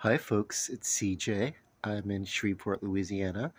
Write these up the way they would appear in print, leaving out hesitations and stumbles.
Hi, folks. It's CJ. I'm in Shreveport, Louisiana.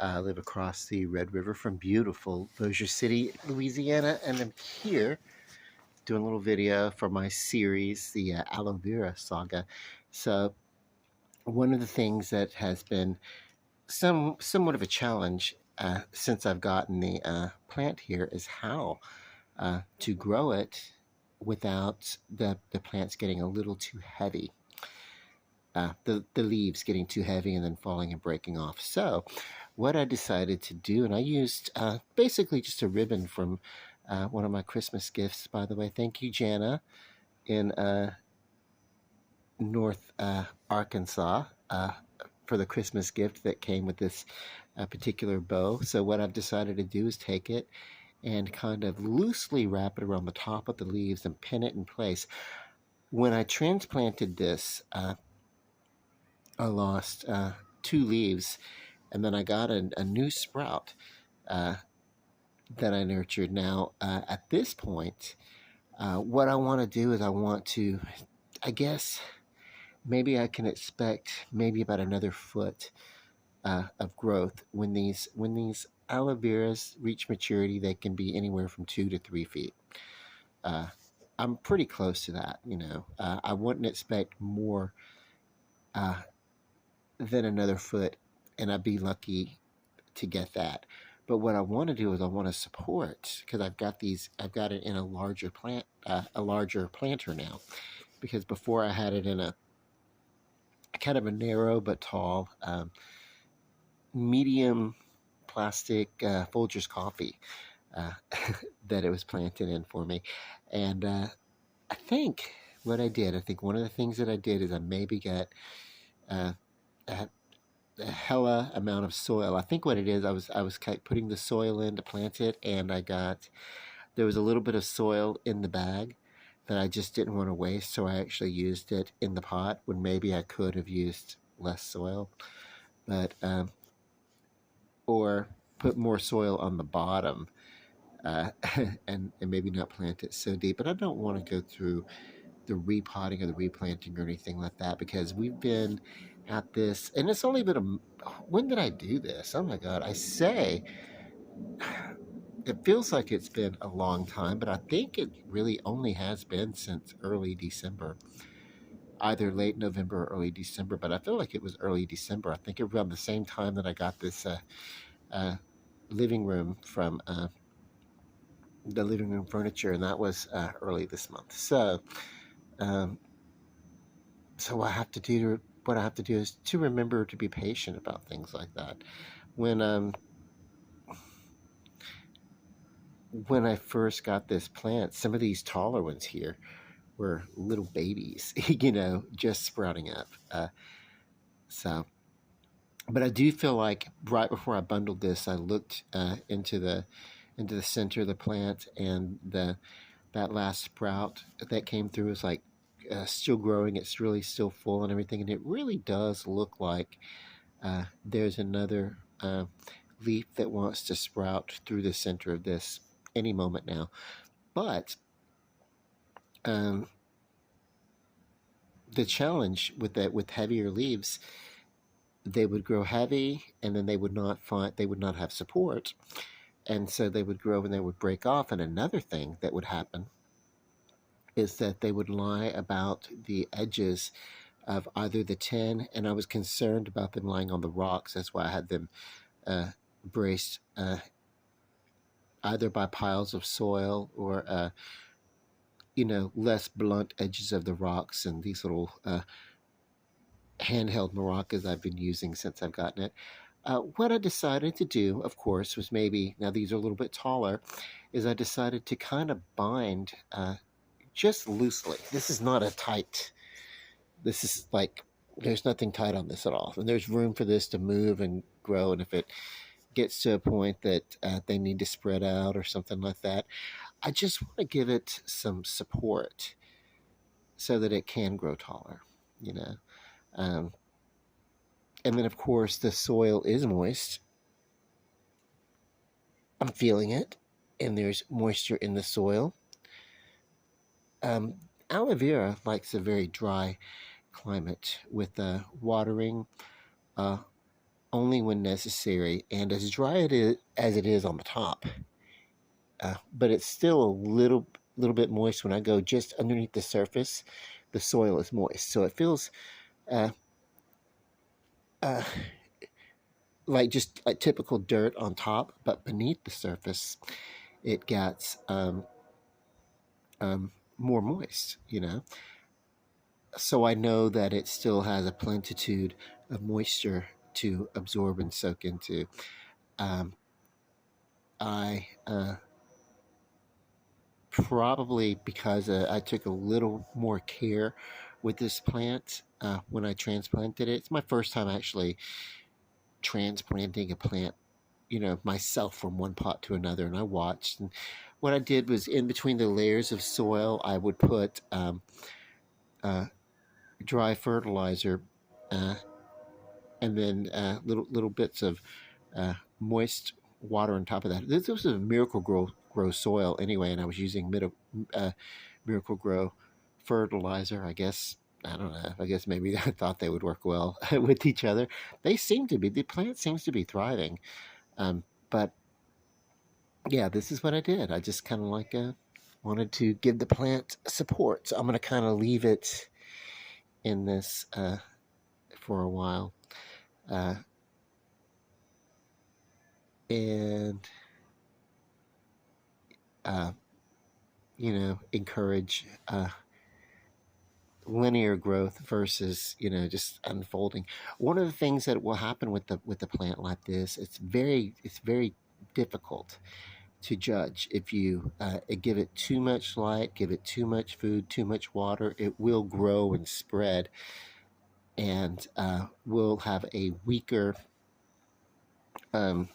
I live across the Red River from beautiful Bossier City, Louisiana, and I'm here doing a little video for my series, the Aloe Vera Saga. So, one of the things that has been somewhat of a challenge since I've gotten the plant here is how to grow it without the plants getting a little too heavy. The leaves getting too heavy and then falling and breaking off. So, what I decided to do, and I used basically just a ribbon from one of my Christmas gifts, by the way. Thank you, Jana, in North Arkansas, for the Christmas gift that came with this particular bow. So, what I've decided to do is take it and kind of loosely wrap it around the top of the leaves and pin it in place. When I transplanted this, I lost two leaves, and then I got a new sprout uh, that I nurtured. Now, at this point, what I want to do is I want to, I guess, maybe I can expect maybe about another foot of growth when these aloe veras reach maturity. They can be anywhere from 2 to 3 feet. Uh, I'm pretty close to that. I wouldn't expect more uh, than another foot, and I'd be lucky to get that. But what I want to do is I want to support, because I've got it in a larger a larger planter now. Because before I had it in a kind of a narrow but tall, medium plastic Folgers coffee uh, that it was planted in for me. And I think I think one of the things that I did is I maybe got uh, a hella amount of soil. I think what it is, I was putting the soil in to plant it, and there was a little bit of soil in the bag that I just didn't want to waste, so I actually used it in the pot when maybe I could have used less soil, but or put more soil on the bottom, uh, and maybe not plant it so deep. But I don't want to go through the repotting or the replanting or anything like that, because we've been at this, and it's only been when did I do this? Oh my God. I say it feels like it's been a long time, but I think it really only has been since early December, either late November or early December. But I feel like it was early December. I think around the same time that I got this uh, living room from the living room furniture, and that was early this month. Um, so what I have to do is to remember to be patient about things like that. When when I first got this plant, some of these taller ones here were little babies, just sprouting up. So, but I do feel like right before I bundled this, I looked into the center of the plant, and that last sprout that came through is like still growing. It's really still full and everything, and it really does look like there's another leaf that wants to sprout through the center of this any moment now. But um, the challenge with that, with heavier leaves, they would grow heavy, and then they would not have support, and so they would grow and they would break off. And another thing that would happen is that they would lie about the edges of either the tin, and I was concerned about them lying on the rocks. That's why I had them braced either by piles of soil or less blunt edges of the rocks, and these little handheld maracas I've been using since I've gotten it. What I decided to do, of course, was maybe, now these are a little bit taller, is I decided to kind of bind just loosely. This is not a tight, this is like, there's nothing tight on this at all. And there's room for this to move and grow. And if it gets to a point that they need to spread out or something like that, I just want to give it some support so that it can grow taller, you know. Um, and then, of course, the soil is moist. I'm feeling it, and there's moisture in the soil. Um, Aloe vera likes a very dry climate with watering uh, only when necessary and as dry as it is on the top. But it's still a little bit moist when I go just underneath the surface. The soil is moist, so it feels uh, uh, like just like typical dirt on top, but beneath the surface, it gets um, more moist. So I know that it still has a plentitude of moisture to absorb and soak into. Um, I probably because I took a little more care with this plant when I transplanted it. It's my first time actually transplanting a plant, myself from one pot to another, and I watched. And what I did was in between the layers of soil, I would put uh, dry fertilizer, uh, and then little bits of moist water on top of that. This was a Miracle Grow soil anyway, and I was using Miracle Grow fertilizer. I guess I don't know. I guess maybe I thought they would work well with each other. They seem to be. The plant seems to be thriving. But yeah, this is what I did. I just kind of like wanted to give the plant support. So I'm going to kind of leave it in this for a while. Uh, and uh, encourage linear growth versus just unfolding. One of the things that will happen with the plant like this, it's very difficult to judge. If you give it too much light, give it too much food, too much water, it will grow and spread, and will have a weaker um,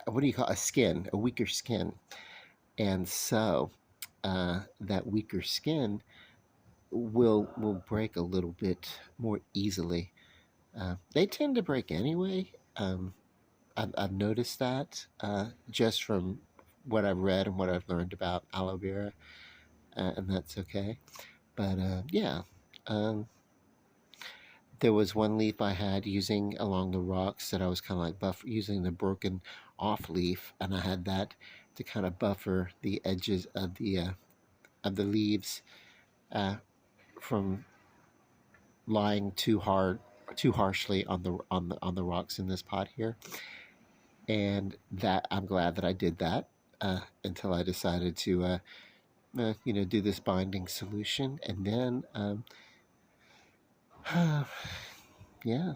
what do you call a weaker skin. And so that weaker skin will break a little bit more easily. They tend to break anyway. I've noticed that just from what I've read and what I've learned about aloe vera, and that's okay. But yeah, um, there was one leaf I had using along the rocks that I was kind of like using the broken off leaf, and I had that to kind of buffer the edges of the leaves uh, from lying too harshly on the rocks in this pot here. And that I'm glad that I did that until I decided to do this binding solution, and then yeah,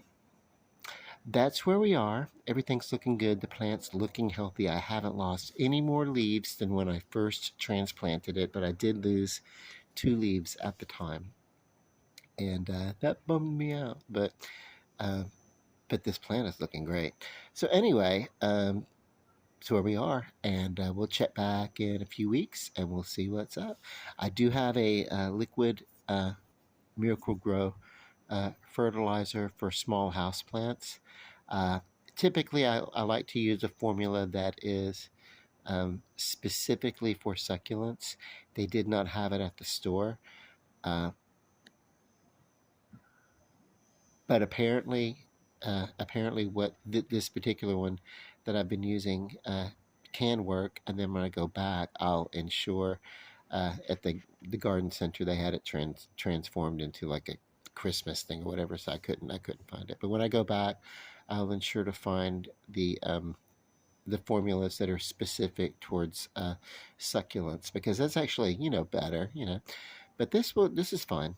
that's where we are. Everything's looking good. The plant's looking healthy. I haven't lost any more leaves than when I first transplanted it, but I did lose 2 leaves at the time, and that bummed me out. Uh, but this plant is looking great. So anyway, so where we are, and we'll check back in a few weeks, and we'll see what's up. I do have a liquid Miracle Grow fertilizer for small house plants. Uh, Typically, I like to use a formula that is specifically for succulents. They did not have it at the store, uh, but apparently, what this particular one that I've been using can work. And then when I go back, I'll ensure at the garden center they had it transformed into like a Christmas thing or whatever. So I couldn't find it. But when I go back, I'll ensure to find the formulas that are specific towards succulents, because that's actually better. But this is fine.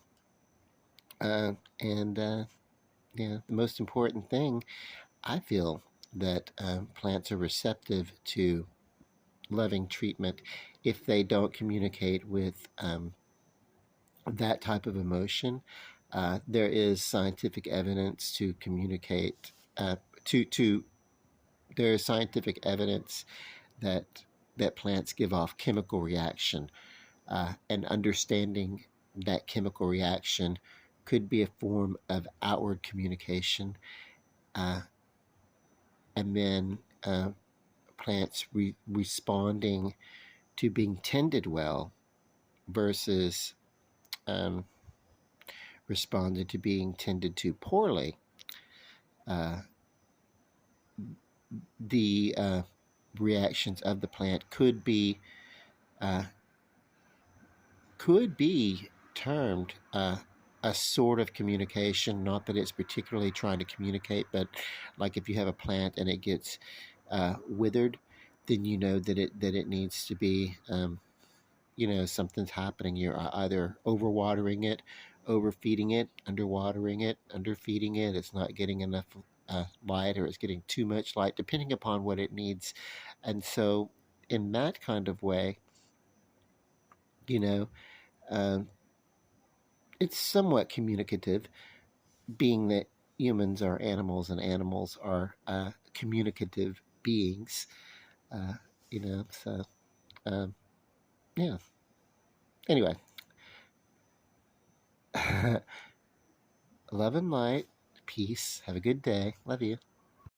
And yeah, the most important thing, I feel, that plants are receptive to loving treatment if they don't communicate with that type of emotion. There is scientific evidence to communicate to there is scientific evidence that plants give off chemical reaction, and understanding that chemical reaction could be a form of outward communication, uh, and then plants responding to being tended well versus um, responded to being tended to poorly, uh, the reactions of the plant uh, could be termed a sort of communication. Not that it's particularly trying to communicate, but like if you have a plant and it gets withered, then you know that it needs to be something's happening. You're either overwatering it, overfeeding it, underwatering it, underfeeding it. It's not getting enough light, or it's getting too much light, depending upon what it needs. And so, in that kind of way, you know, um, it's somewhat communicative, being that humans are animals and animals are communicative beings. Uh, so um, yeah. Anyway, love and light, peace. Have a good day. Love you.